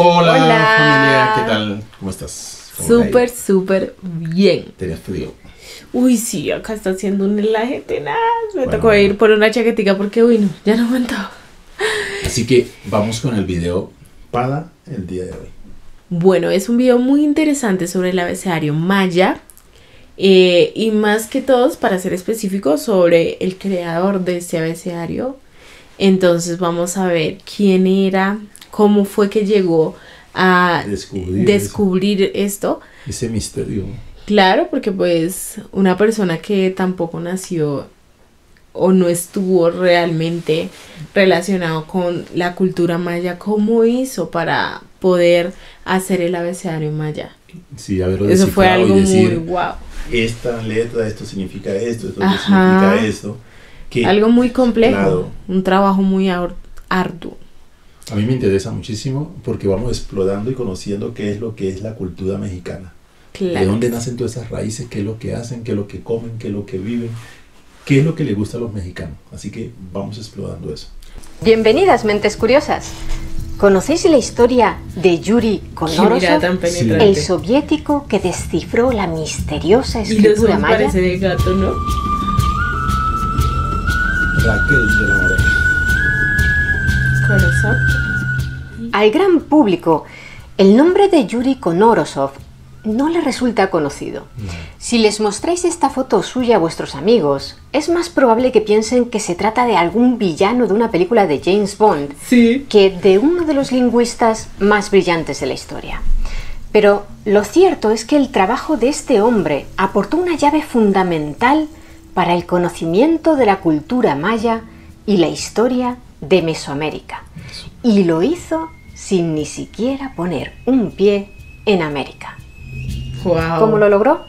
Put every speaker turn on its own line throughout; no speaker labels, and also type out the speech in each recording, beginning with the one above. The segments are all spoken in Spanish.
Hola,
Hola.
familia, ¿qué tal? ¿Cómo estás?
Súper bien.
¿Tenías frío?
Uy, sí, acá está haciendo un helaje tenaz. Me
Bueno,
tocó ir por una chaquetica porque, uy, no, ya no aguantaba.
Así que vamos con el video para el día de hoy.
Bueno, es un video muy interesante sobre el abecedario maya. Y más que todos, para ser específico, sobre el creador de este abecedario. Entonces vamos a ver quién era, cómo fue que llegó a descubrir esto.
Ese misterio.
Claro, porque pues una persona que tampoco nació o no estuvo realmente relacionado con la cultura maya, ¿cómo hizo para poder hacer el abecedario maya?
Sí, haberlo
Eso fue
descifrado
algo
y decir,
muy guau.
esta letra, esto significa esto
Ajá.
significa esto. Que,
Algo muy complejo,
claro,
un trabajo muy arduo.
a mí me interesa muchísimo porque vamos explorando y conociendo qué es lo que es la cultura mexicana.
Claro.
De dónde nacen todas esas raíces, qué es lo que hacen, qué es lo que comen, qué es lo que viven, qué es lo que les gusta a los mexicanos. Así que vamos explorando eso.
Bienvenidas, mentes curiosas. ¿Conocéis la historia de Yuri
Qué mirada
Konorosov,
tan penetrante.
el soviético que descifró la misteriosa
Y los
escritura
ojos
maya?
parece de gato, ¿no?
Raquel de la Morena.
Corazón.
Al gran público, el nombre de Yuri Konorosov no le resulta conocido. Si les mostráis esta foto suya a vuestros amigos, es más probable que piensen que se trata de algún villano de una película de James Bond
Sí.
que de uno de los lingüistas más brillantes de la historia. Pero lo cierto es que el trabajo de este hombre aportó una llave fundamental para el conocimiento de la cultura maya y la historia de Mesoamérica. Y lo hizo sin ni siquiera poner un pie en América.
Wow.
¿Cómo lo logró?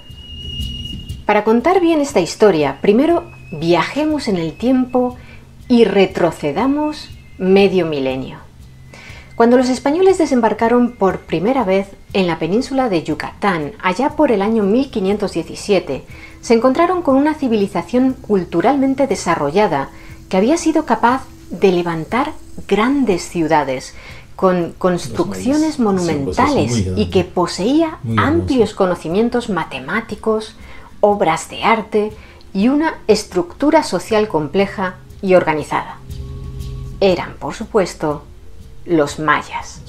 Para contar bien esta historia, primero viajemos en el tiempo y retrocedamos medio milenio. Cuando los españoles desembarcaron por primera vez en la península de Yucatán, allá por el año 1517, se encontraron con una civilización culturalmente desarrollada que había sido capaz de levantar grandes ciudades con construcciones monumentales y que poseía amplios conocimientos matemáticos, obras de arte y una estructura social compleja y organizada. Eran, por supuesto, los mayas.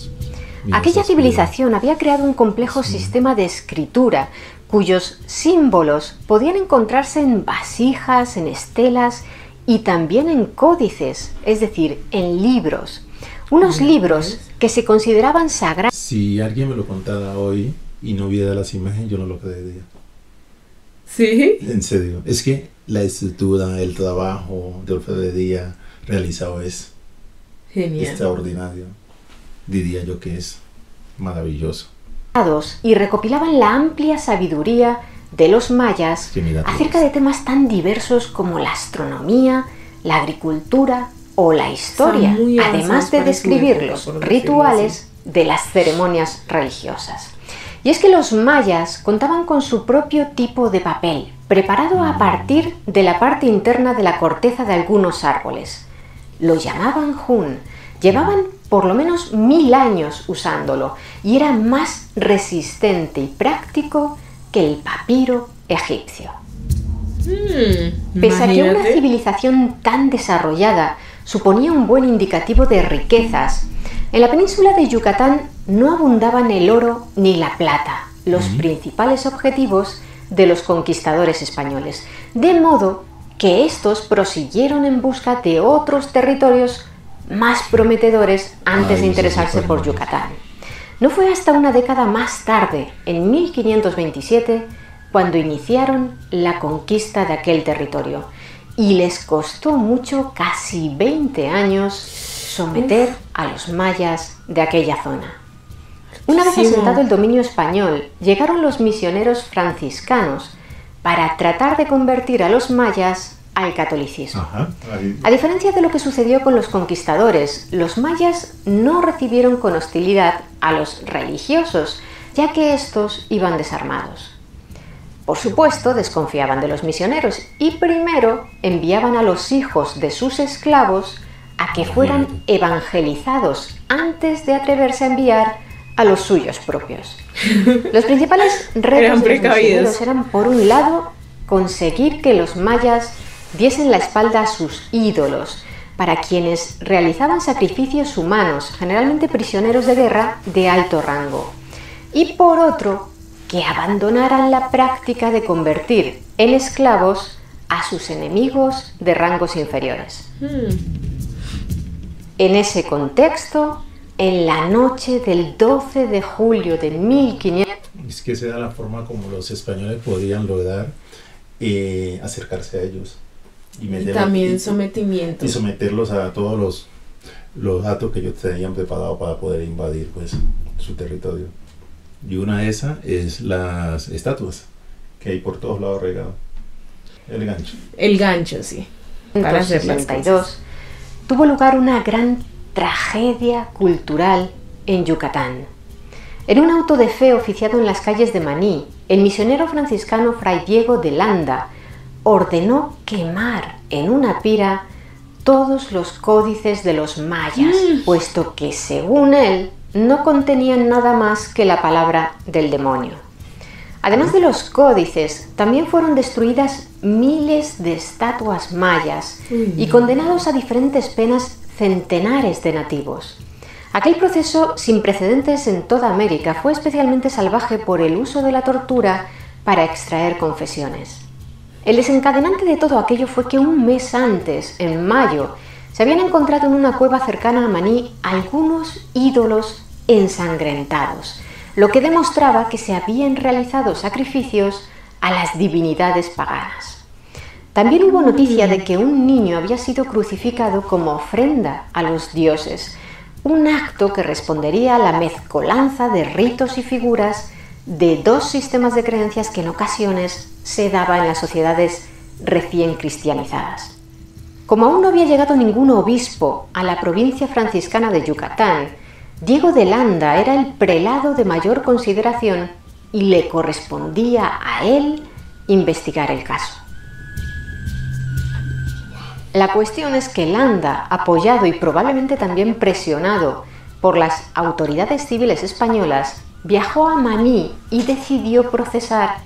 Aquella civilización había creado un complejo sistema de escritura cuyos símbolos podían encontrarse en vasijas, en estelas y también en códices, es decir, en libros. Unos libros que se consideraban sagrados.
Si alguien me lo contara hoy y no viera las imágenes, yo no lo creería.
¿Sí?
En serio. Es que la estructura, el trabajo de orfebrería realizado es
Genial.
extraordinario. Diría yo que es maravilloso.
Y recopilaban la amplia sabiduría de los mayas acerca de temas tan diversos como la astronomía, la agricultura o la historia, además de describir los rituales de las ceremonias religiosas. Y es que los mayas contaban con su propio tipo de papel, preparado a partir de la parte interna de la corteza de algunos árboles. Lo llamaban jun. Llevaban por lo menos 1000 años usándolo y era más resistente y práctico que el papiro egipcio. Pese a que una civilización tan desarrollada suponía un buen indicativo de riquezas, en la península de Yucatán no abundaban el oro ni la plata, los principales objetivos de los conquistadores españoles, de modo que estos prosiguieron en busca de otros territorios más prometedores antes de interesarse por Yucatán. No fue hasta una década más tarde, en 1527, cuando iniciaron la conquista de aquel territorio, y les costó mucho, casi 20 años, someter a los mayas de aquella zona. Una vez asentado el dominio español, llegaron los misioneros franciscanos para tratar de convertir a los mayas al catolicismo. A diferencia de lo que sucedió con los conquistadores, los mayas no recibieron con hostilidad a los religiosos, ya que estos iban desarmados. Por supuesto, desconfiaban de los misioneros y primero enviaban a los hijos de sus esclavos a que fueran evangelizados antes de atreverse a enviar a los suyos propios. Los principales retos de los misioneros eran, por un lado, conseguir que los mayas diesen la espalda a sus ídolos, para quienes realizaban sacrificios humanos, generalmente prisioneros de guerra de alto rango. Y por otro, que abandonaran la práctica de convertir en esclavos a sus enemigos de rangos inferiores. En ese contexto, en la noche del 12 de julio de 1500...
Es que esa era la forma como los españoles podían lograr acercarse a ellos. Y
también sometimiento.
Y someterlos a todos los datos que ellos tenían preparados para poder invadir pues su territorio. Y una de esas es las estatuas que hay por todos lados regados. El gancho.
El gancho, sí.
Para hacer las cosas. Tuvo lugar una gran tragedia cultural en Yucatán. En un auto de fe oficiado en las calles de Maní, el misionero franciscano Fray Diego de Landa ordenó quemar en una pira todos los códices de los mayas, puesto que, según él, no contenían nada más que la palabra del demonio. Además de los códices, también fueron destruidas miles de estatuas mayas y condenados a diferentes penas centenares de nativos. Aquel proceso, sin precedentes en toda América, fue especialmente salvaje por el uso de la tortura para extraer confesiones. El desencadenante de todo aquello fue que un mes antes, en mayo, se habían encontrado en una cueva cercana a Maní algunos ídolos ensangrentados, lo que demostraba que se habían realizado sacrificios a las divinidades paganas. También hubo noticia de que un niño había sido crucificado como ofrenda a los dioses, un acto que respondería a la mezcolanza de ritos y figuras de dos sistemas de creencias que en ocasiones se daba en las sociedades recién cristianizadas. Como aún no había llegado ningún obispo a la provincia franciscana de Yucatán, Diego de Landa era el prelado de mayor consideración y le correspondía a él investigar el caso. La cuestión es que Landa, apoyado y probablemente también presionado por las autoridades civiles españolas, viajó a Maní y decidió procesar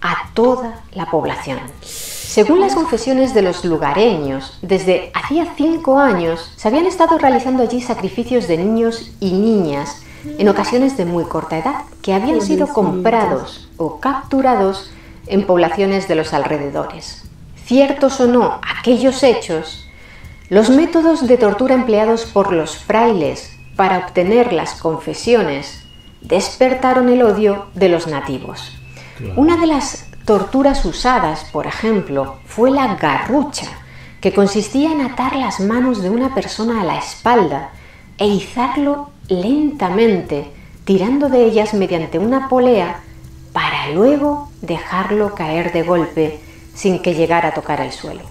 a toda la población. Según las confesiones de los lugareños, desde hacía 5 años se habían estado realizando allí sacrificios de niños y niñas, en ocasiones de muy corta edad, que habían sido comprados o capturados en poblaciones de los alrededores. Ciertos o no aquellos hechos, los métodos de tortura empleados por los frailes para obtener las confesiones despertaron el odio de los nativos. Una de las torturas usadas, por ejemplo, fue la garrucha, que consistía en atar las manos de una persona a la espalda e izarlo lentamente, tirando de ellas mediante una polea para luego dejarlo caer de golpe sin que llegara a tocar el suelo.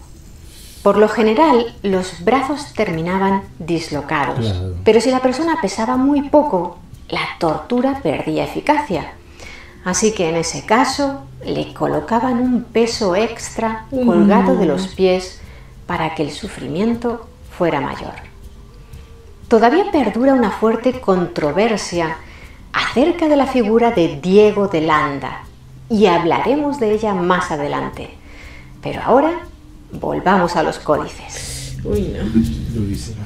Por lo general, los brazos terminaban dislocados, pero si la persona pesaba muy poco, la tortura perdía eficacia. Así que en ese caso le colocaban un peso extra colgado de los pies para que el sufrimiento fuera mayor. Todavía perdura una fuerte controversia acerca de la figura de Diego de Landa y hablaremos de ella más adelante. Pero ahora volvamos a los códices.
Uy, no.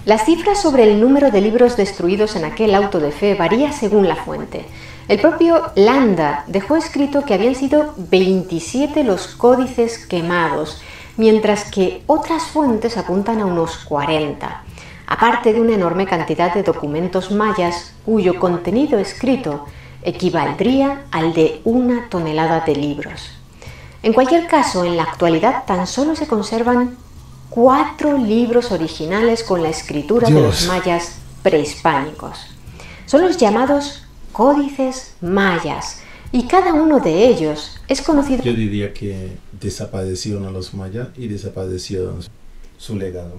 Las cifras sobre el número de libros destruidos en aquel auto de fe varía según la fuente. El propio Landa dejó escrito que habían sido 27 los códices quemados, mientras que otras fuentes apuntan a unos 40, aparte de una enorme cantidad de documentos mayas cuyo contenido escrito equivaldría al de 1 tonelada de libros. En cualquier caso, en la actualidad tan solo se conservan 4 libros originales con la escritura de los mayas prehispánicos. Son los llamados códices mayas, y cada uno de ellos es conocido.
Yo diría que desaparecieron a los mayas y desaparecieron su legado.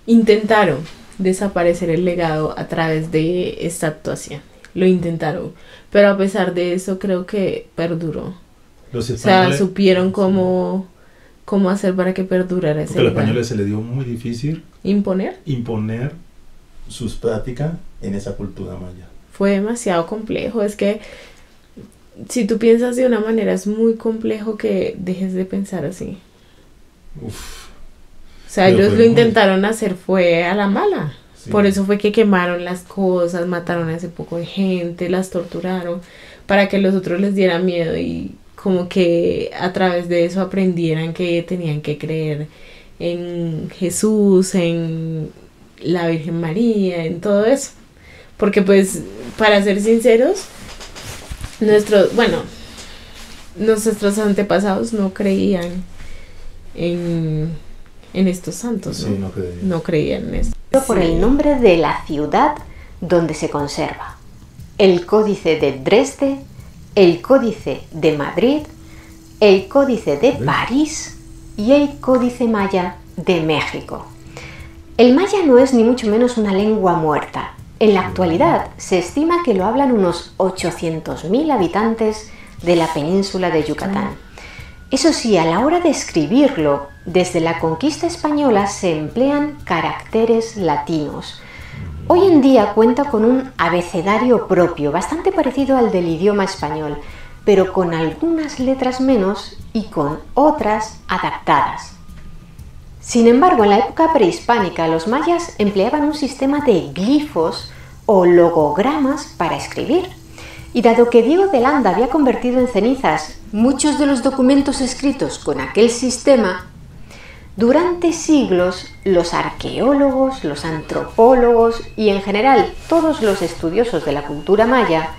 Intentaron desaparecer el legado a través de esta actuación. Lo intentaron, pero a pesar de eso creo que perduró.
Los españoles,
supieron cómo hacer para que perdurara ese
legado. A los
legado.
españoles se les dio muy difícil
¿Imponer?
sus prácticas en esa cultura maya.
fue demasiado complejo. Es que si tú piensas de una manera es muy complejo que dejes de pensar así.
Uf.
O sea,
Pero
ellos
fue
lo
muy-
intentaron hacer fue a la mala.
Sí.
Por eso fue que quemaron las cosas, mataron a ese poco de gente, las torturaron, para que los otros les dieran miedo y como que a través de eso aprendieran que tenían que creer en Jesús, en la Virgen María, en todo eso. Porque pues, para ser sinceros, nuestros antepasados no creían en estos santos,
Sí,
¿no?
no creía.
No creían en eso.
Por el nombre de la ciudad donde se conserva: el Códice de Dresde, el Códice de Madrid, el Códice de París y el Códice Maya de México. El maya no es ni mucho menos una lengua muerta. En la actualidad se estima que lo hablan unos 800.000 habitantes de la península de Yucatán. Eso sí, a la hora de escribirlo, desde la conquista española se emplean caracteres latinos. Hoy en día cuenta con un abecedario propio, bastante parecido al del idioma español, pero con algunas letras menos y con otras adaptadas. Sin embargo, en la época prehispánica los mayas empleaban un sistema de glifos o logogramas para escribir. Y dado que Diego de Landa había convertido en cenizas muchos de los documentos escritos con aquel sistema, durante siglos los arqueólogos, los antropólogos y en general todos los estudiosos de la cultura maya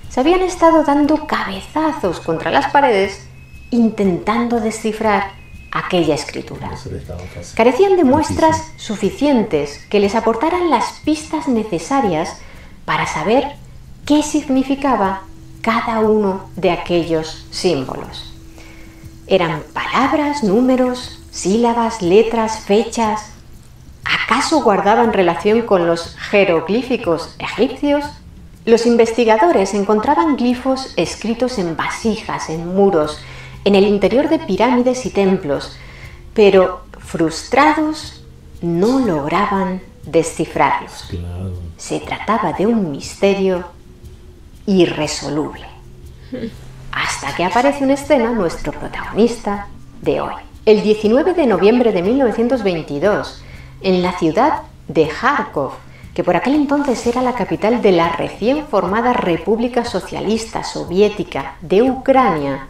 se habían estado dando cabezazos contra las paredes intentando descifrar aquella escritura.
Eso le estaba fácil.
Carecían de muestras
Difícil.
suficientes que les aportaran las pistas necesarias para saber qué significaba cada uno de aquellos símbolos. Eran palabras, números, sílabas, letras, fechas. ¿Acaso guardaban relación con los jeroglíficos egipcios? Los investigadores encontraban glifos escritos en vasijas, en muros, en el interior de pirámides y templos, pero frustrados no lograban descifrarlos.
Claro.
Se trataba de un misterio irresoluble. Hasta que aparece en escena nuestro protagonista de hoy. El 19 de noviembre de 1922, en la ciudad de Kharkov, que por aquel entonces era la capital de la recién formada República Socialista Soviética de Ucrania,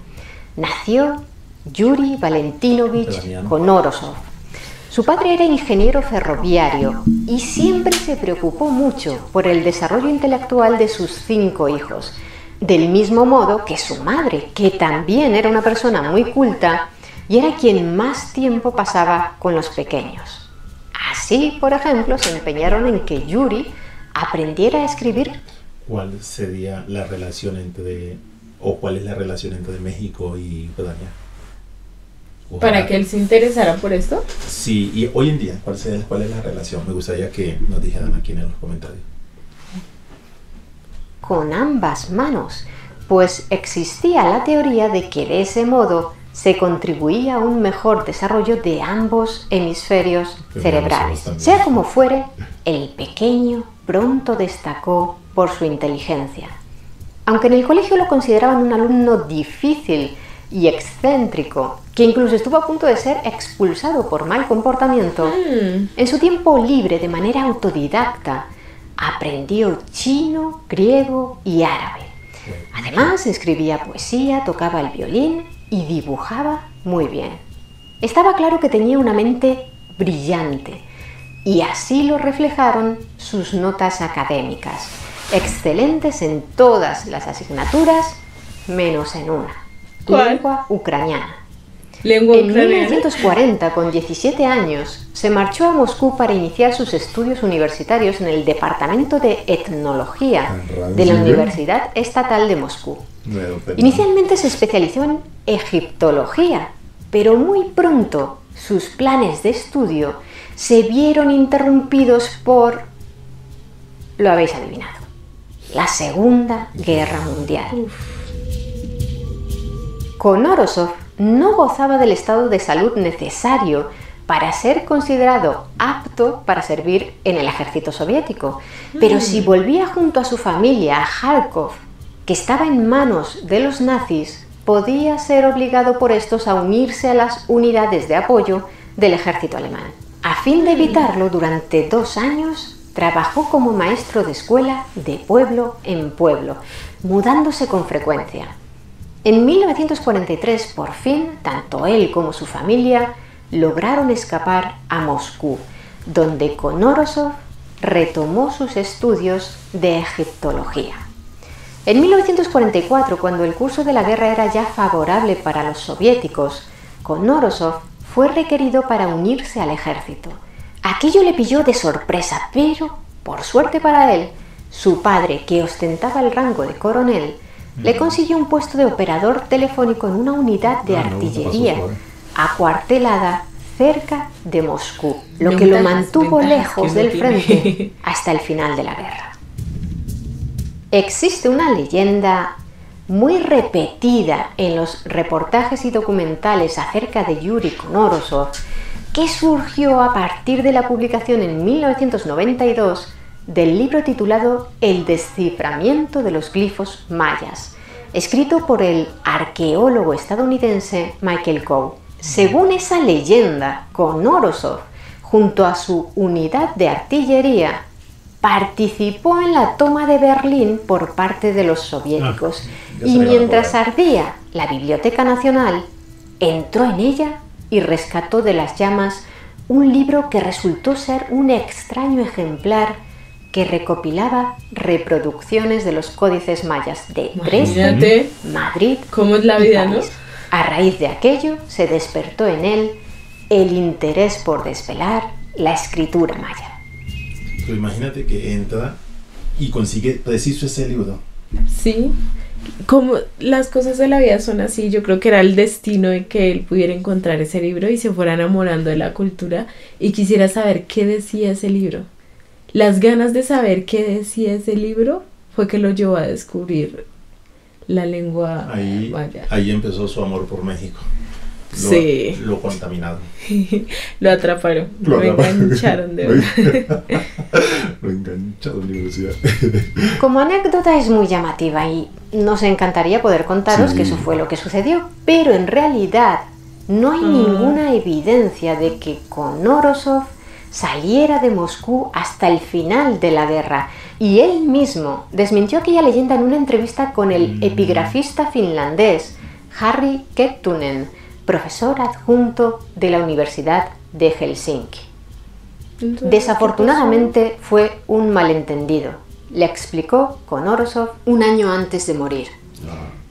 nació Yuri Valentinovich Konorosov. Su padre era ingeniero ferroviario y siempre se preocupó mucho por el desarrollo intelectual de sus 5 hijos, del mismo modo que su madre, que también era una persona muy culta y era quien más tiempo pasaba con los pequeños. Así, por ejemplo, se empeñaron en que Yuri aprendiera a escribir.
¿Cuál sería la relación cuál es la relación entre México y Ucrania?
¿Para que él se interesara por esto?
Sí, y hoy en día, ¿cuál es la relación? Me gustaría que nos dijeran aquí en los comentarios.
Con ambas manos, pues existía la teoría de que de ese modo se contribuía a un mejor desarrollo de ambos hemisferios cerebrales. Sea como fuere, el pequeño pronto destacó por su inteligencia. Aunque en el colegio lo consideraban un alumno difícil y excéntrico, que incluso estuvo a punto de ser expulsado por mal comportamiento, en su tiempo libre, de manera autodidacta, aprendió chino, griego y árabe. Además, escribía poesía, tocaba el violín y dibujaba muy bien. Estaba claro que tenía una mente brillante y así lo reflejaron sus notas académicas, excelentes en todas las asignaturas, menos en una:
¿Cuál?
lengua ucraniana.
Lengua
En
ucraniana.
1940, con 17 años, se marchó a Moscú para iniciar sus estudios universitarios en el Departamento de Etnología de la Universidad Estatal de Moscú. Inicialmente se especializó en egiptología, pero muy pronto sus planes de estudio se vieron interrumpidos por, lo habéis adivinado, la Segunda Guerra Mundial. Konorosov no gozaba del estado de salud necesario para ser considerado apto para servir en el ejército soviético. Pero si volvía junto a su familia a Kharkov, que estaba en manos de los nazis, podía ser obligado por estos a unirse a las unidades de apoyo del ejército alemán. A fin de evitarlo, durante 2 años trabajó como maestro de escuela de pueblo en pueblo, mudándose con frecuencia. En 1943, por fin, tanto él como su familia lograron escapar a Moscú, donde Konorosov retomó sus estudios de egiptología. En 1944, cuando el curso de la guerra era ya favorable para los soviéticos, Konorosov fue requerido para unirse al ejército. Aquello le pilló de sorpresa, pero, por suerte para él, su padre, que ostentaba el rango de coronel, le consiguió un puesto de operador telefónico en una unidad de artillería acuartelada cerca de Moscú, lo que lo mantuvo lejos del frente hasta el final de la guerra. Existe una leyenda muy repetida en los reportajes y documentales acerca de Yuri Konorosov, que surgió a partir de la publicación en 1992 del libro titulado El desciframiento de los glifos mayas, escrito por el arqueólogo estadounidense Michael Coe. Según esa leyenda, Konorosov, junto a su unidad de artillería, participó en la toma de Berlín por parte de los soviéticos y mientras ardía la Biblioteca Nacional, entró en ella y rescató de las llamas un libro que resultó ser un extraño ejemplar que recopilaba reproducciones de los códices mayas de Dresde, Madrid,
¿cómo es la vida,
París. A raíz de aquello se despertó en él el interés por desvelar la escritura maya.
Pero imagínate que entra y consigue preciso ese libro.
Sí, como las cosas de la vida son así, yo creo que era el destino de que él pudiera encontrar ese libro y se fuera enamorando de la cultura y quisiera saber qué decía ese libro. Las ganas de saber qué decía ese libro fue que lo llevó a descubrir la lengua maya.
Ahí empezó su amor por México. Lo contaminaron.
Lo atraparon. Lo engancharon de verdad.
Lo engancharon en la universidad.
Como anécdota es muy llamativa y nos encantaría poder contaros que eso fue lo que sucedió, pero en realidad no hay ninguna evidencia de que Konorosov saliera de Moscú hasta el final de la guerra, y él mismo desmintió aquella leyenda en una entrevista con el epigrafista finlandés Harri Kettunen, profesor adjunto de la Universidad de Helsinki. Desafortunadamente fue un malentendido, le explicó Konorosov un año antes de morir.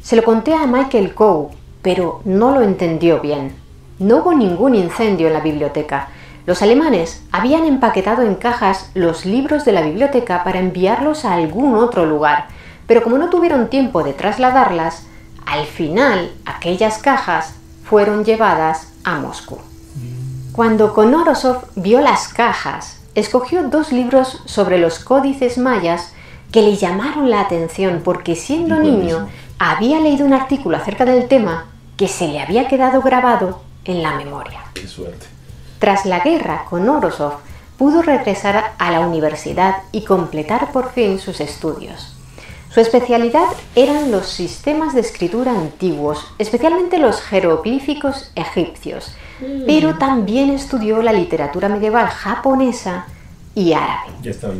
Se lo conté a Michael Coe, pero no lo entendió bien. No hubo ningún incendio en la biblioteca. Los alemanes habían empaquetado en cajas los libros de la biblioteca para enviarlos a algún otro lugar, pero como no tuvieron tiempo de trasladarlas, al final aquellas cajas fueron llevadas a Moscú. Cuando Konorosov vio las cajas, escogió 2 libros sobre los códices mayas que le llamaron la atención porque siendo niño había leído un artículo acerca del tema que se le había quedado grabado en la memoria.
¡Qué suerte!
Tras la guerra, Konorosov pudo regresar a la universidad y completar por fin sus estudios. Su especialidad eran los sistemas de escritura antiguos, especialmente los jeroglíficos egipcios, pero también estudió la literatura medieval japonesa y árabe.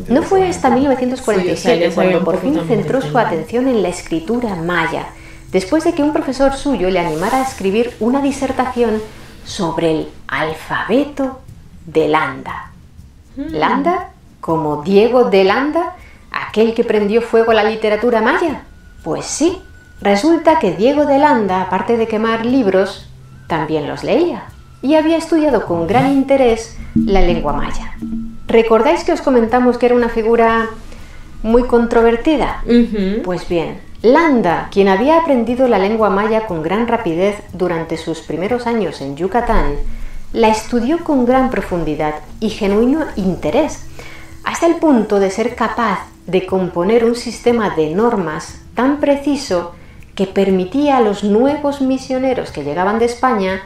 No fue hasta 1947 cuando por fin centró su atención en la escritura maya, después de que un profesor suyo le animara a escribir una disertación sobre el alfabeto de Landa. ¿Landa? ¿Como Diego de Landa? ¿Aquel que prendió fuego a la literatura maya? Pues sí, resulta que Diego de Landa, aparte de quemar libros, también los leía y había estudiado con gran interés la lengua maya. ¿Recordáis que os comentamos que era una figura muy controvertida? Pues bien, Landa, quien había aprendido la lengua maya con gran rapidez durante sus primeros años en Yucatán, la estudió con gran profundidad y genuino interés, hasta el punto de ser capaz de componer un sistema de normas tan preciso que permitía a los nuevos misioneros que llegaban de España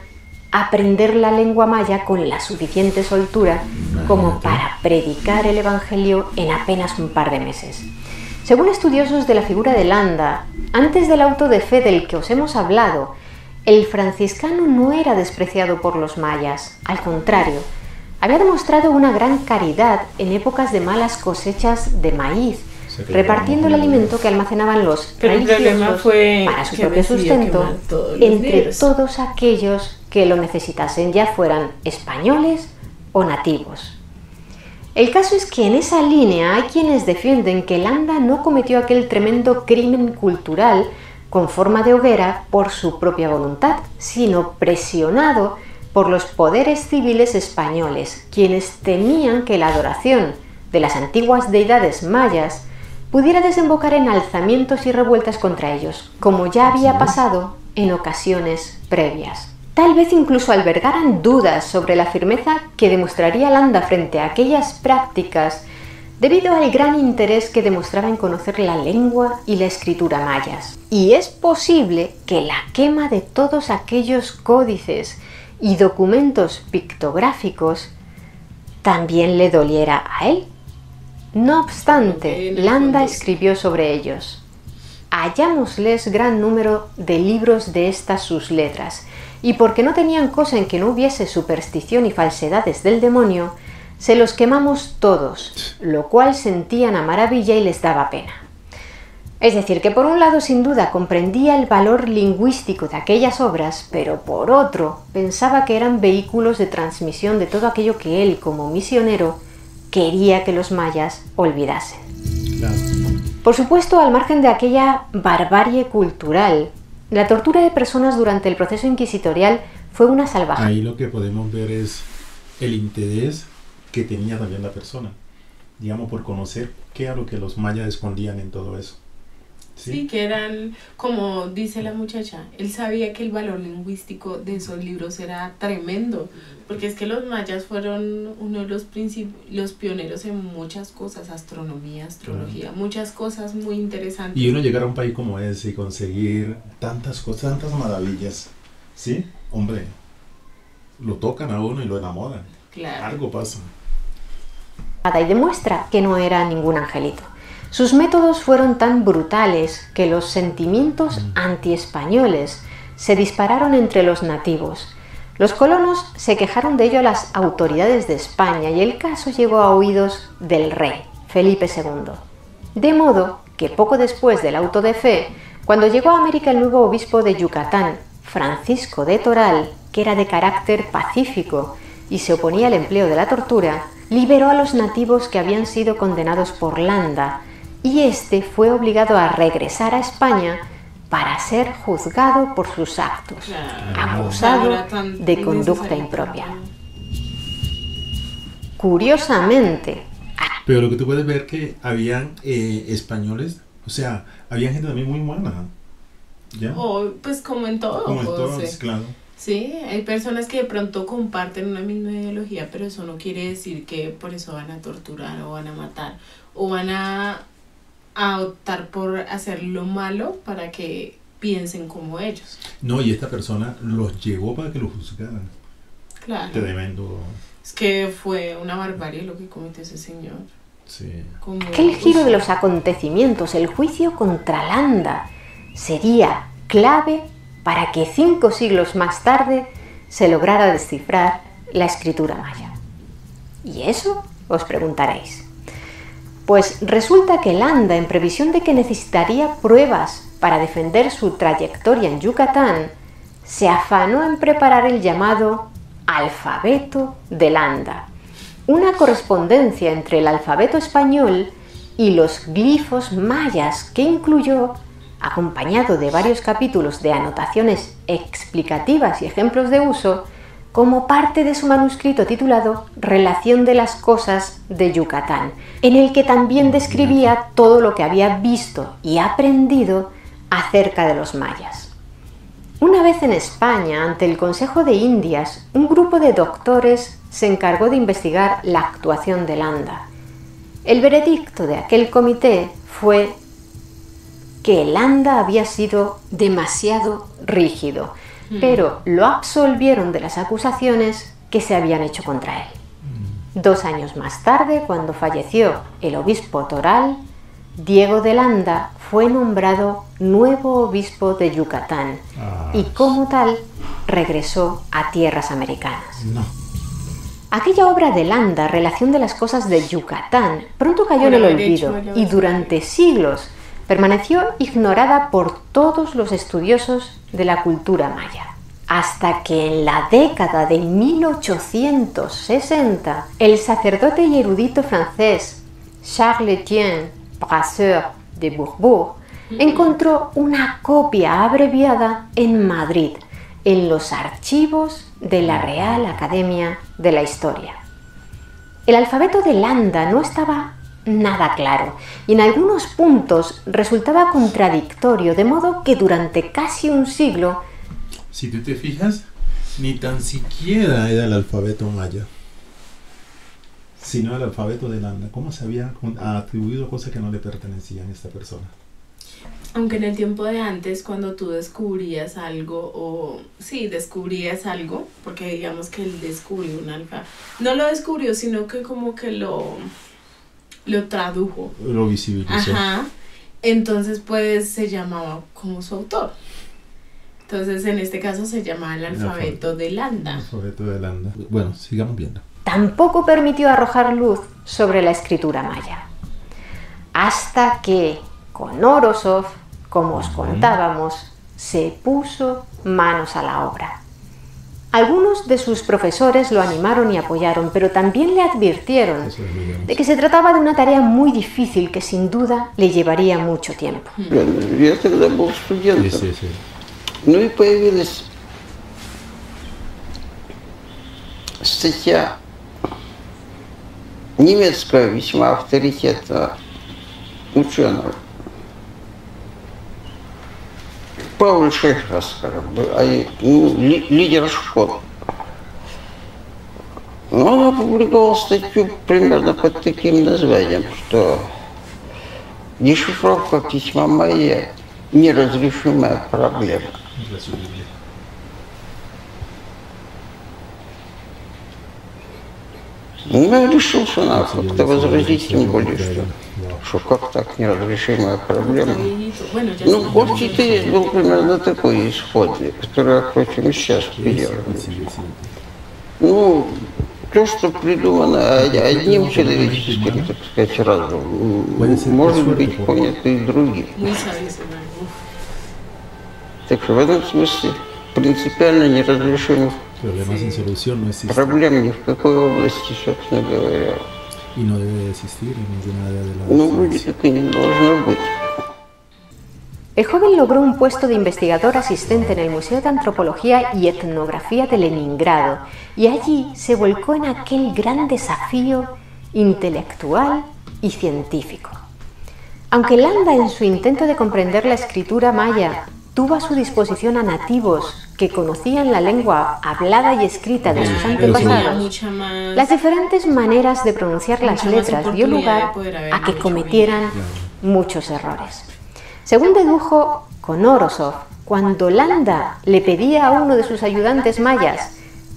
aprender la lengua maya con la suficiente soltura como para predicar el Evangelio en apenas un par de meses. Según estudiosos de la figura de Landa, antes del auto de fe del que os hemos hablado, el franciscano no era despreciado por los mayas, al contrario, había demostrado una gran caridad en épocas de malas cosechas de maíz, repartiendo el alimento que almacenaban los religiosos para su propio sustento entre todos aquellos que lo necesitasen, ya fueran españoles o nativos. El caso es que en esa línea hay quienes defienden que Landa no cometió aquel tremendo crimen cultural con forma de hoguera por su propia voluntad, sino presionado por los poderes civiles españoles, quienes temían que la adoración de las antiguas deidades mayas pudiera desembocar en alzamientos y revueltas contra ellos, como ya había pasado en ocasiones previas. Tal vez incluso albergaran dudas sobre la firmeza que demostraría Landa frente a aquellas prácticas debido al gran interés que demostraba en conocer la lengua y la escritura mayas. Y es posible que la quema de todos aquellos códices y documentos pictográficos también le doliera a él. No obstante, Landa escribió sobre ellos: hallámosles gran número de libros de estas sus letras, y porque no tenían cosa en que no hubiese superstición y falsedades del demonio, se los quemamos todos, lo cual sentían a maravilla y les daba pena. Es decir, que por un lado sin duda comprendía el valor lingüístico de aquellas obras, pero por otro pensaba que eran vehículos de transmisión de todo aquello que él, como misionero, quería que los mayas olvidasen.
Claro.
Por supuesto, al margen de aquella barbarie cultural, la tortura de personas durante el proceso inquisitorial fue una salvajada.
Ahí lo que podemos ver es el interés que tenía también la persona, digamos, por conocer qué era lo que los mayas escondían en todo eso.
Sí, que eran, como dice la muchacha, él sabía que el valor lingüístico de esos libros era tremendo, porque es que los mayas fueron uno de los pioneros en muchas cosas, astronomía, astrología, muchas cosas muy interesantes.
Y uno llegar a un país como ese y conseguir tantas cosas, tantas maravillas, ¿sí? Hombre, lo tocan a uno y lo enamoran.
Claro.
Algo pasa.
Y demuestra que no era ningún angelito. Sus métodos fueron tan brutales que los sentimientos antiespañoles se dispararon entre los nativos. Los colonos se quejaron de ello a las autoridades de España y el caso llegó a oídos del rey, Felipe II. De modo que poco después del auto de fe, cuando llegó a América el nuevo obispo de Yucatán, Francisco de Toral, que era de carácter pacífico y se oponía al empleo de la tortura, liberó a los nativos que habían sido condenados por Landa, y este fue obligado a regresar a España para ser juzgado por sus actos, acusado de conducta impropia. Curiosamente,
Pero lo que tú puedes ver que habían españoles, o sea, había gente también muy buena, ¿ya?
Pues como en todo.
Como en todos,
sí.
claro.
Sí, hay personas que de pronto comparten una misma ideología, pero eso no quiere decir que por eso van a torturar o van a matar o van a optar por hacer lo malo para que piensen como ellos.
No, y esta persona los llevó para que lo juzgaran.
Claro.
Tremendo.
Es que fue una barbarie lo que cometió ese señor.
Sí.
aquel giro de los acontecimientos, el juicio contra Landa, sería clave para que 5 siglos más tarde se lograra descifrar la escritura maya. ¿Y eso? Os preguntaréis. Pues resulta que Landa, en previsión de que necesitaría pruebas para defender su trayectoria en Yucatán, se afanó en preparar el llamado alfabeto de Landa, una correspondencia entre el alfabeto español y los glifos mayas que incluyó, acompañado de varios capítulos de anotaciones explicativas y ejemplos de uso, como parte de su manuscrito titulado Relación de las cosas de Yucatán, en el que también describía todo lo que había visto y aprendido acerca de los mayas. Una vez en España, ante el Consejo de Indias, un grupo de doctores se encargó de investigar la actuación de Landa. El veredicto de aquel comité fue que Landa había sido demasiado rígido, pero lo absolvieron de las acusaciones que se habían hecho contra él. 2 años más tarde, cuando falleció el obispo Toral, Diego de Landa fue nombrado nuevo obispo de Yucatán y como tal regresó a tierras americanas.
No.
Aquella obra de Landa, Relación de las cosas de Yucatán, pronto cayó en el olvido y durante siglos permaneció ignorada por todos los estudiosos de la cultura maya. Hasta que en la década de 1860, el sacerdote y erudito francés Charles-Étienne Brasseur de Bourbourg encontró una copia abreviada en Madrid, en los archivos de la Real Academia de la Historia. El alfabeto de Landa no estaba nada claro y en algunos puntos resultaba contradictorio, de modo que durante casi un siglo,
Si tú te fijas, ni tan siquiera era el alfabeto maya, sino el alfabeto de Landa. ¿Cómo se había atribuido cosas que no le pertenecían a esta persona?
Aunque en el tiempo de antes, cuando tú descubrías algo, descubrías algo, porque digamos que él descubrió un alfabeto, no lo descubrió, sino que como que lo tradujo.
Lo visibilizó.
Ajá. Entonces, pues, se llamaba como su autor. Entonces, en este caso se llamaba el alfabeto de Landa.
El alfabeto de Landa. Bueno, sigamos viendo.
tampoco permitió arrojar luz sobre la escritura maya. Hasta que, con Orosov, como os contábamos, se puso manos a la obra. Algunos de sus profesores lo animaron y apoyaron, pero también le advirtieron de que se trataba de una tarea muy difícil que sin duda le llevaría mucho tiempo.
Я тогда был студентом.
Sí.
Ну и появилась статья немецкого весьма авторитетного ученого Пауля Шейхаскара, лидер школ. Но он опубликовал статью примерно под таким названием, что дешифровка письма Майя – неразрешимая проблема. Ну, я решил, что надо как-то возразить, тем более, что как так неразрешимая проблема. Ну, в Горчите был примерно такой исходный, который, впрочем, и сейчас придерживается. Ну, то, что придумано одним человеческим, так сказать, разумом, может быть понято и другим. Так что в этом смысле принципиально неразрешимых
Problemas sin solución no existen.
проблем ни в какой области, собственно говоря.
Y no debe de existir en ninguna área de la
Ну, вроде как и не должно быть.
El joven logró un puesto de investigador asistente en el Museo de Antropología y Etnografía de Leningrado y allí se volcó en aquel gran desafío intelectual y científico. Aunque Landa, en su intento de comprender la escritura maya, tuvo a su disposición a nativos que conocían la lengua hablada y escrita de sus antepasados, las diferentes maneras de pronunciar las letras dio lugar a que cometieran muchos errores. Según dedujo con Orosov, cuando Landa le pedía a uno de sus ayudantes mayas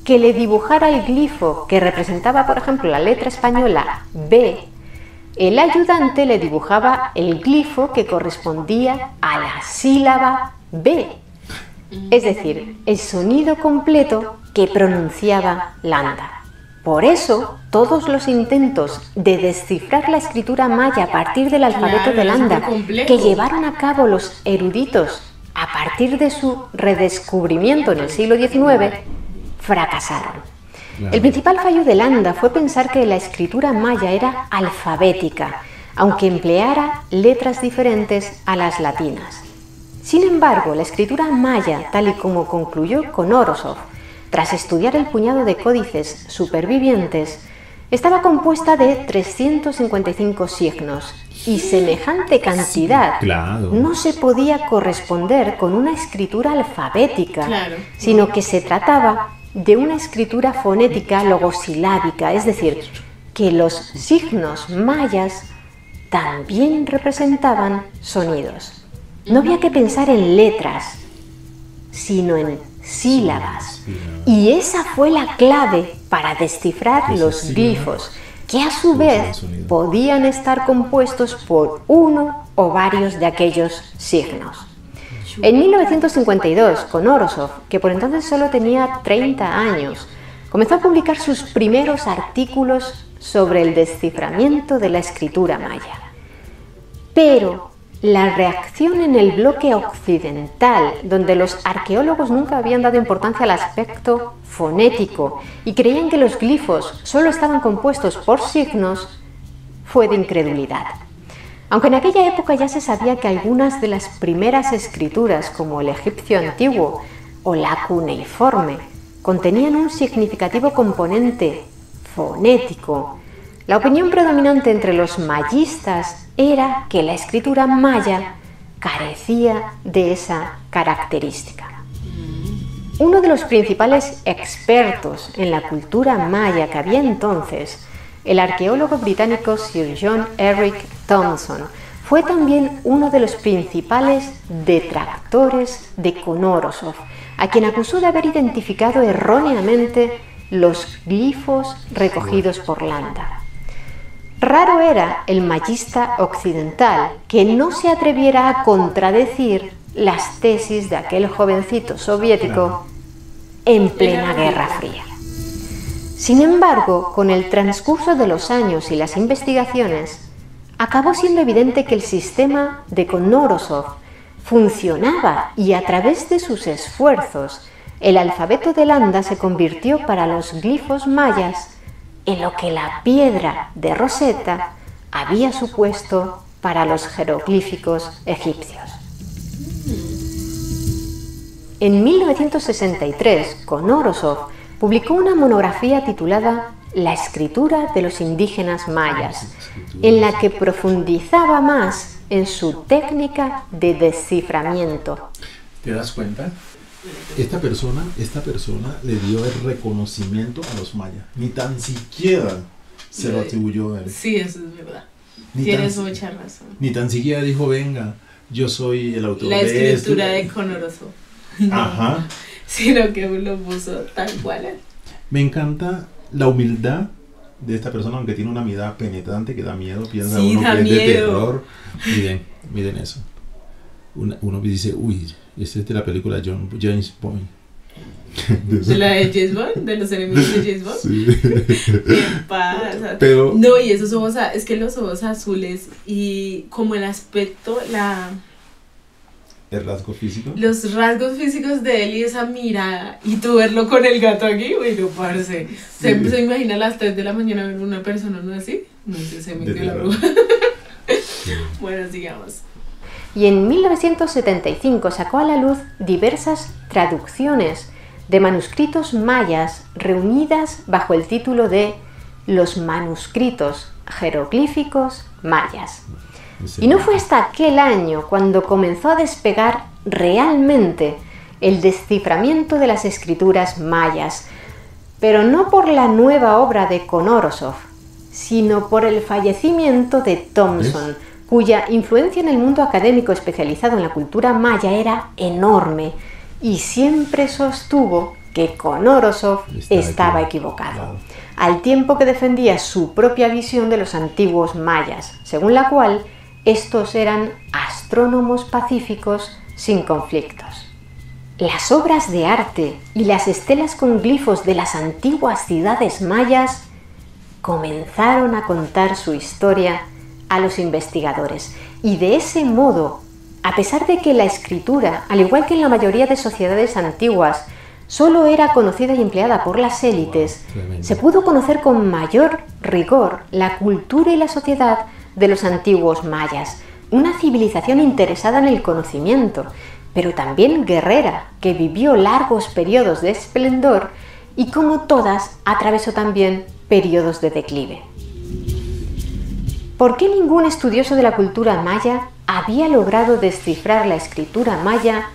que le dibujara el glifo que representaba, por ejemplo, la letra española B, el ayudante le dibujaba el glifo que correspondía a la sílaba B, es decir, el sonido completo que pronunciaba Landa. Por eso, todos los intentos de descifrar la escritura maya a partir del alfabeto de Landa que llevaron a cabo los eruditos a partir de su redescubrimiento en el siglo XIX, fracasaron. El principal fallo de Landa fue pensar que la escritura maya era alfabética, aunque empleara letras diferentes a las latinas. Sin embargo, la escritura maya, tal y como concluyó con Orosov, tras estudiar el puñado de códices supervivientes, estaba compuesta de 355 signos y semejante cantidad no se podía corresponder con una escritura alfabética, sino que se trataba de una escritura fonética logosilábica, es decir, que los signos mayas también representaban sonidos. No había que pensar en letras, sino en sílabas. Y esa fue la clave para descifrar los glifos, que a su vez podían estar compuestos por uno o varios de aquellos signos. En 1952, Konorosov, que por entonces solo tenía 30 años, comenzó a publicar sus primeros artículos sobre el desciframiento de la escritura maya. Pero la reacción en el bloque occidental, donde los arqueólogos nunca habían dado importancia al aspecto fonético y creían que los glifos solo estaban compuestos por signos, fue de incredulidad. Aunque en aquella época ya se sabía que algunas de las primeras escrituras, como el egipcio antiguo o la cuneiforme, contenían un significativo componente fonético, la opinión predominante entre los mayistas era que la escritura maya carecía de esa característica. Uno de los principales expertos en la cultura maya que había entonces, el arqueólogo británico Sir John Eric Thompson, fue también uno de los principales detractores de Konorosov, a quien acusó de haber identificado erróneamente los glifos recogidos por Landa. Raro era el mayista occidental que no se atreviera a contradecir las tesis de aquel jovencito soviético en plena Guerra Fría. Sin embargo, con el transcurso de los años y las investigaciones, acabó siendo evidente que el sistema de Konorosov funcionaba y a través de sus esfuerzos, el alfabeto de Landa se convirtió para los glifos mayas en lo que la piedra de Rosetta había supuesto para los jeroglíficos egipcios. En 1963, Konorosov publicó una monografía titulada La escritura de los indígenas mayas, en la que profundizaba más en su técnica de desciframiento.
¿Te das cuenta? Esta persona le dio el reconocimiento a los mayas. Ni tan siquiera se lo atribuyó a él.
Sí, eso es verdad. Tienes mucha razón.
Ni tan siquiera dijo, venga, yo soy el autor
de
esto.
La escritura de Konorosov.
Ajá.
Sino que lo puso tal cual.
Me encanta la humildad de esta persona, aunque tiene una mirada penetrante que da miedo. Piensa
sí,
uno
da
que
miedo.
Es de terror. Miren eso. Uno dice, uy, esta es de la película James Bond.
¿De la de James Bond? ¿De los enemigos de James Bond?
Sí.
¿Qué pasa?
Pero,
no, y esos ojos, es que los ojos azules y como el aspecto,
el rasgo físico.
Los rasgos físicos de él y esa mirada, y tú verlo con el gato aquí, bueno, parce. ¿Se imagina a las 3 de la mañana ver una persona no así? No sé, se me dio la bruja. Bueno, sigamos.
Y en 1975 sacó a la luz diversas traducciones de manuscritos mayas reunidas bajo el título de Los manuscritos jeroglíficos mayas. Y no fue hasta aquel año cuando comenzó a despegar realmente el desciframiento de las escrituras mayas, pero no por la nueva obra de Konorosov, sino por el fallecimiento de Thompson, cuya influencia en el mundo académico especializado en la cultura maya era enorme y siempre sostuvo que Konorosov estaba equivocado, al tiempo que defendía su propia visión de los antiguos mayas, según la cual estos eran astrónomos pacíficos sin conflictos. Las obras de arte y las estelas con glifos de las antiguas ciudades mayas comenzaron a contar su historia a los investigadores, y de ese modo, a pesar de que la escritura, al igual que en la mayoría de sociedades antiguas, solo era conocida y empleada por las élites, se pudo conocer con mayor rigor la cultura y la sociedad de los antiguos mayas, una civilización interesada en el conocimiento, pero también guerrera, que vivió largos periodos de esplendor y, como todas, atravesó también periodos de declive. ¿Por qué ningún estudioso de la cultura maya había logrado descifrar la escritura maya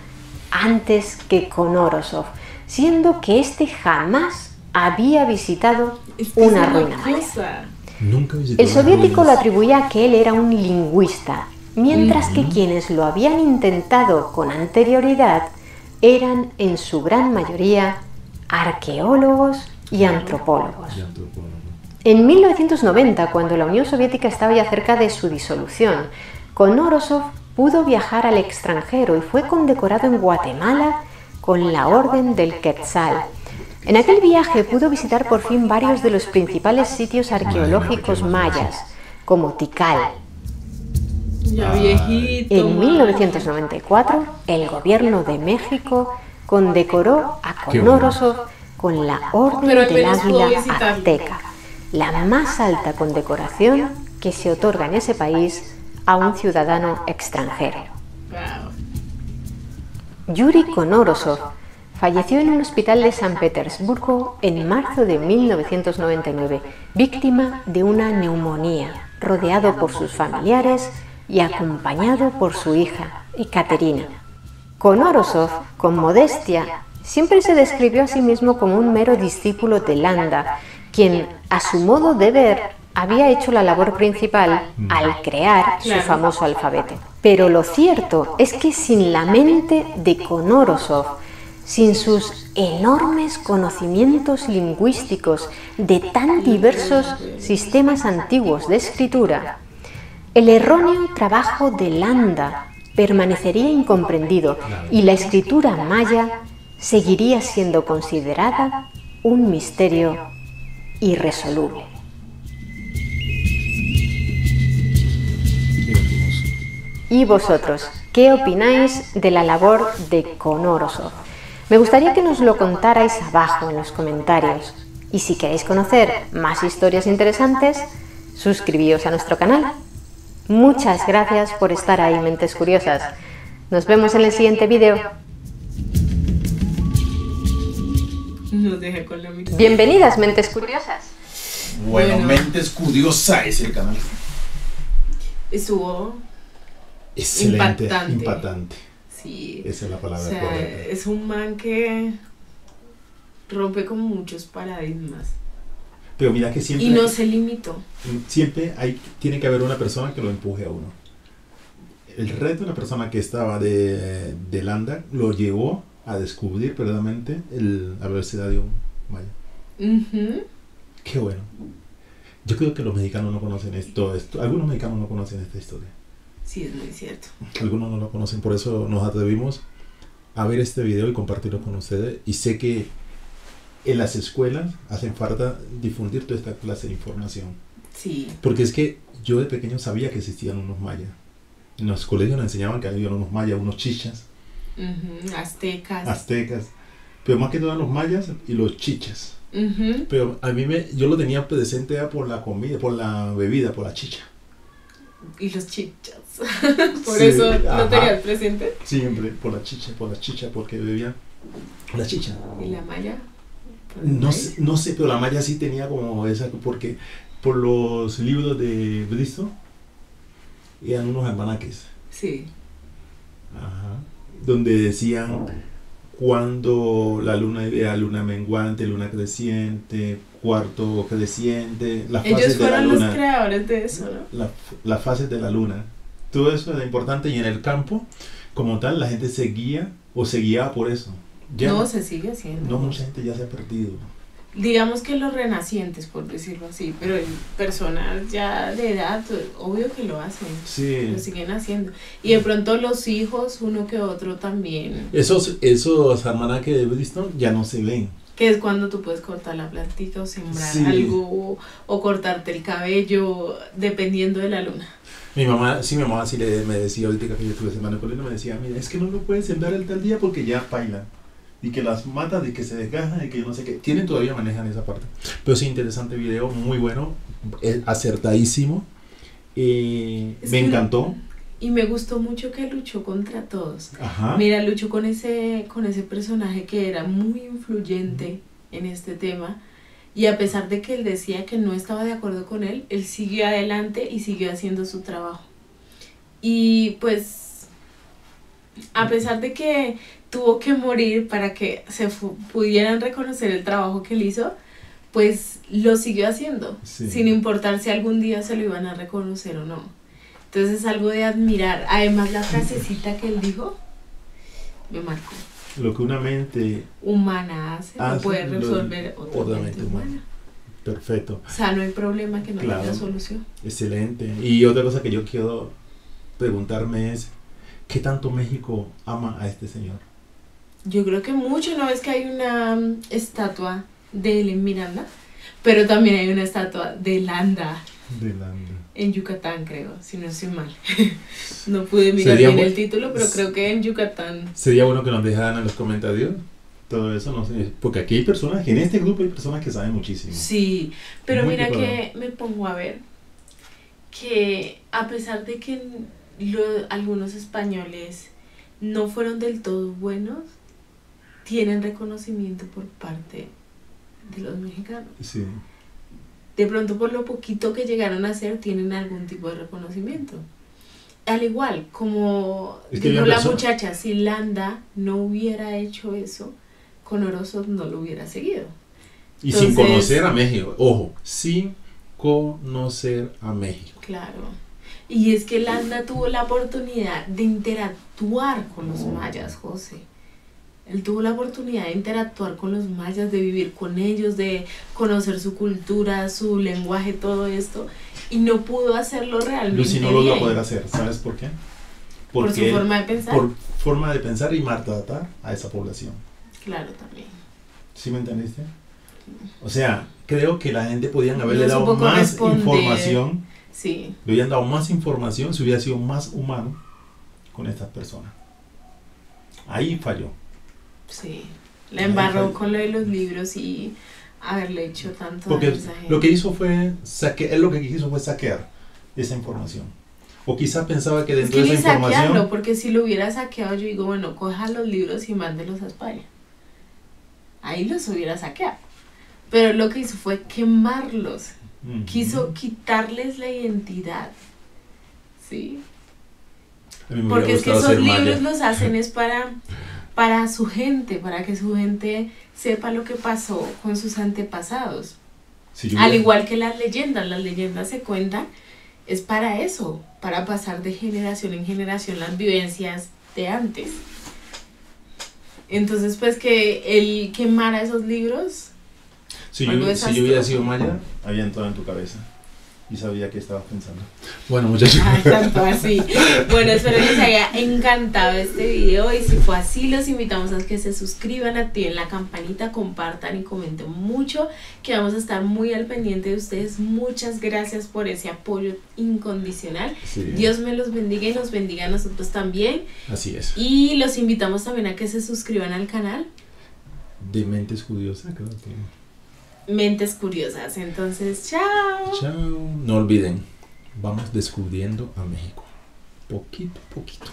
antes que Konorosov, siendo que éste jamás había visitado una ruina maya? El soviético lo atribuía a que él era un lingüista, mientras que quienes lo habían intentado con anterioridad eran en su gran mayoría arqueólogos y antropólogos. En 1990, cuando la Unión Soviética estaba ya cerca de su disolución, Konorosov pudo viajar al extranjero y fue condecorado en Guatemala con la Orden del Quetzal. En aquel viaje pudo visitar por fin varios de los principales sitios arqueológicos mayas, como Tikal.
Ya viejito.
En 1994, el gobierno de México condecoró a Konorosov con la Orden del Águila Azteca, la más alta condecoración que se otorga en ese país a un ciudadano extranjero. Yuri Konorosov falleció en un hospital de San Petersburgo en marzo de 1999, víctima de una neumonía, rodeado por sus familiares y acompañado por su hija, Ekaterina. Konorosov, con modestia, siempre se describió a sí mismo como un mero discípulo de Landa, quien, a su modo de ver, había hecho la labor principal al crear su famoso alfabeto. Pero lo cierto es que sin la mente de Konorosov, sin sus enormes conocimientos lingüísticos de tan diversos sistemas antiguos de escritura, el erróneo trabajo de Landa permanecería incomprendido y la escritura maya seguiría siendo considerada un misterio irresoluble. ¿Y vosotros, qué opináis de la labor de Konorosov? Me gustaría que nos lo contarais abajo en los comentarios. Y si queréis conocer más historias interesantes, suscribíos a nuestro canal. Muchas gracias por estar ahí, Mentes Curiosas. Nos vemos en el siguiente vídeo.
Nos dejé con la mitad.
Bienvenidas, Mentes Curiosas.
Bueno, Mentes Curiosas es el canal.
Estuvo
excelente,
impactante.
impactante.
Sí.
Esa es la palabra
O sea,
correcta.
es un man que rompe como muchos paradigmas.
Pero mira que siempre,
Y no se limitó.
siempre tiene que haber una persona que lo empuje a uno. El reto de una persona que estaba de Landa lo llevó a descubrir verdaderamente el abecedario maya. Qué bueno. Yo creo que los mexicanos no conocen esto. Algunos mexicanos no conocen esta historia.
Sí, es muy cierto.
Algunos no lo conocen, por eso nos atrevimos a ver este video y compartirlo con ustedes. Y sé que en las escuelas hacen falta difundir toda esta clase de información.
Sí.
Porque es que yo de pequeño sabía que existían unos mayas. En los colegios nos enseñaban que había unos mayas, unos chichas,
Aztecas.
pero más que todo los mayas y los chichas. Pero a mí yo lo tenía presente por la comida, por la bebida, por la chicha.
Y los chichas. Por
Sí,
eso
ajá.
lo tenías presente.
Siempre por la chicha, porque bebían la chicha.
¿Y la maya?
No sé, pero la maya sí tenía como esa, porque por los libros de Bristo eran unos almanaques.
Sí.
Ajá. Donde decían cuando la luna menguante, luna creciente, cuarto creciente, las
Ellos
fases de la
fueron los
luna.
creadores de eso, ¿no?
Las fases de la luna. Todo eso era importante y en el campo, como tal, la gente se guiaba por eso. Ya
No, se sigue haciendo.
no, mucha gente ya se ha perdido.
Digamos que los renacientes, por decirlo así, pero en personas ya de edad, obvio que lo hacen.
Sí.
Lo siguen haciendo. Y de pronto los hijos, uno que otro también.
Esos almanaques de Bristol ya no se ven.
Que es cuando tú puedes cortar la plantita o sembrar
Sí.
algo o cortarte el cabello, dependiendo de la luna.
Mi mamá sí me decía ahorita que yo estuve semana con él, me decía, mira, es que no lo puedes sembrar el tal día porque ya bailan. Y que las matan, y que se desgajan, y que yo no sé qué. Todavía manejan esa parte. Pero sí, interesante video, muy bueno, acertadísimo. Me encantó.
Y me gustó mucho que luchó contra todos.
Ajá.
Mira, luchó con ese personaje que era muy influyente en este tema. Y a pesar de que él decía que no estaba de acuerdo con él, él siguió adelante y siguió haciendo su trabajo. Y pues, a pesar de que tuvo que morir para que pudieran reconocer el trabajo que él hizo, pues lo siguió haciendo,
Sí.
sin importar si algún día se lo iban a reconocer o no. Entonces es algo de admirar. Además, la frasecita que él dijo me marcó.
lo que una mente
humana hace, no puede resolver otra mente humana.
Perfecto.
O sea, no hay problema que no
Claro.
tenga solución.
Excelente. Y otra cosa que yo quiero preguntarme es, ¿qué tanto México ama a este señor?
Yo creo que mucho. ¿No ves que hay una estatua de él en Miranda? Pero también hay una estatua de Landa en Yucatán, creo, si no estoy mal. No pude mirar bien el título, pero creo que en Yucatán.
Sería bueno que nos dejaran en los comentarios todo eso, no sé, porque aquí hay personas, en este grupo hay personas que saben muchísimo.
Sí, pero
Muy
mira
preparado.
que me pongo a ver que a pesar de que algunos españoles no fueron del todo buenos, tienen reconocimiento por parte de los mexicanos.
Sí.
De pronto por lo poquito que llegaron a hacer tienen algún tipo de reconocimiento. Al igual, como
Es que
dijo
había
la
personas-
muchacha, si Landa no hubiera hecho eso, con Orozco no lo hubiera seguido.
Y sin
Entonces-
conocer a México, ojo, sin conocer a México.
Claro. Y es que Landa tuvo la oportunidad de interactuar con los mayas, José. Él tuvo la oportunidad de interactuar con los mayas, de vivir con ellos, de conocer su cultura, su lenguaje, todo esto. Y no pudo hacerlo realmente
Lucy no lo iba a
bien.
poder hacer, ¿sabes por qué?
Por su
Porque
forma de pensar.
por forma de pensar y maltratar a esa población.
Claro, también.
¿Sí me entendiste? O sea, creo que la gente podían haberle
No
dado
supo
más
corresponder.
información,
Sí.
le hubieran dado más información si hubiera sido más humano con estas personas. Ahí falló.
Sí. La embarró con lo de los libros y haberle hecho tanto
Porque
daño a esa gente.
lo que hizo fue él lo que quiso fue saquear esa información. O quizás pensaba que
Es
dentro
que
de
ni
esa información...
saquearlo, porque si lo hubiera saqueado, yo digo, bueno, coja los libros y mándelos a España. Ahí los hubiera saqueado. Pero lo que hizo fue quemarlos.
Ujú.
Quiso quitarles la identidad. ¿Sí?
A mí me
Porque
hubiera
es que
gustado
esos
ser
libros
maya.
los hacen es para su gente, para que su gente sepa lo que pasó con sus antepasados.
Si yo
Al
hubiera-
igual que las leyendas se cuentan, es para eso, para pasar de generación en generación las vivencias de antes. Entonces, pues que él quemara esos libros,
Si
algo
yo, si yo hubiera
desastroso.
sido maya, había entrado en tu cabeza y sabía qué estabas pensando. Bueno, muchachos.
ay, tanto así. Bueno, espero que les haya encantado este video y si fue así, los invitamos a que se suscriban, activen la campanita, compartan y comenten mucho, que vamos a estar muy al pendiente de ustedes. Muchas gracias por ese apoyo incondicional.
Sí,
Dios me los bendiga y nos bendiga a nosotros también.
así es.
Y los invitamos también a que se suscriban al canal
De mentes curiosas, creo que.
Mentes Curiosas. Entonces, chao.
Chao. No olviden, vamos descubriendo a México. Poquito a poquito.